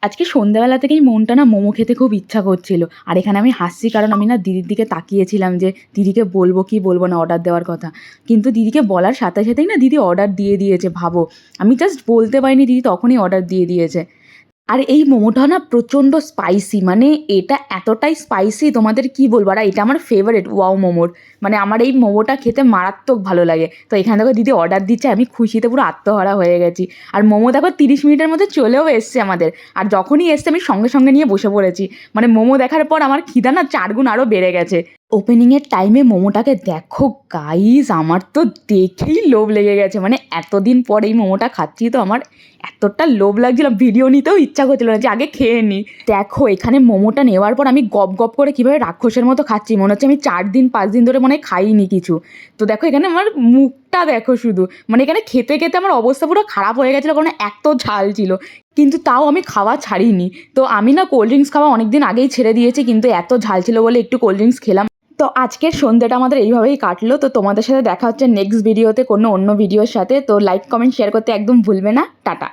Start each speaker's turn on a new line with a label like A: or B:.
A: আজকে সন্ধ্যাবেলা থেকেই মনটা না মোমো খেতে খুব ইচ্ছা করছিল। আর এখানে আমি হাসছি কারণ আমি না দিদির দিকে তাকিয়েছিলাম যে দিদিকে বলবো কি বলবো না অর্ডার দেওয়ার কথা। কিন্তু দিদিকে বলার সাথে সাথেই না দিদি অর্ডার দিয়ে দিয়েছে। ভাবো, আমি জাস্ট বলতে পারিনি, দিদি তখনই অর্ডার দিয়ে দিয়েছে। আর এই মোমোটা না প্রচণ্ড স্পাইসি, মানে এটা এতটাই স্পাইসি তোমাদের কি বলবো। আর এটা আমার ফেভারিট ওয়াও মোমোর, মানে আমার এই মোমোটা খেতে মারাত্মক ভালো লাগে। তো এখান থেকে দিদি অর্ডার দিচ্ছে, আমি খুশিতে পুরো আত্মহারা হয়ে গেছি। আর মোমো দেখো 30 মিনিটের মধ্যে চলেও এসছে আমাদের। আর যখনই এসছে আমি সঙ্গে সঙ্গে নিয়ে বসে পড়েছি। মানে মোমো দেখার পর আমার খিদা না 4 গুণ আরও বেড়ে গেছে। ওপেনিংয়ের টাইমে মোমোটাকে দেখো গাইস, আমার তো দেখেই লোভ লেগে গেছে। মানে এতদিন পর এই মোমোটা খাচ্ছি তো আমার এতটা লোভ লাগছিল, ভিডিও নিতেও ইচ্ছা করছিল না যে আগে খেয়ে নিই। দেখো এখানে মোমোটা নেওয়ার পর আমি গপ গপ করে কীভাবে রাক্ষসের মতো খাচ্ছি, মনে হচ্ছে আমি 4 দিন 5 দিন ধরে মনে হয় খাইনি কিছু। তো দেখো এখানে আমার মুখটা দেখো শুধু, মানে এখানে খেতে খেতে আমার অবস্থা পুরো খারাপ হয়ে গেছিলো, কারণ এত ঝাল ছিল। কিন্তু তাও আমি খাওয়া ছাড়িনি। তো আমি না কোল্ড ড্রিঙ্কস খাওয়া অনেক দিন আগেই ছেড়ে দিয়েছি, কিন্তু এত ঝাল ছিল বলে একটু কোল্ড ড্রিঙ্কস খেলাম। তো আজকের সন্ধ্যাটা আমাদের এইভাবেই কাটলো। তো তোমাদের সাথে দেখা হচ্ছে নেক্সট ভিডিওতে কোনো অন্য ভিডিওর সাথে। তো লাইক কমেন্ট শেয়ার করতে একদম ভুলবে না। টাটা।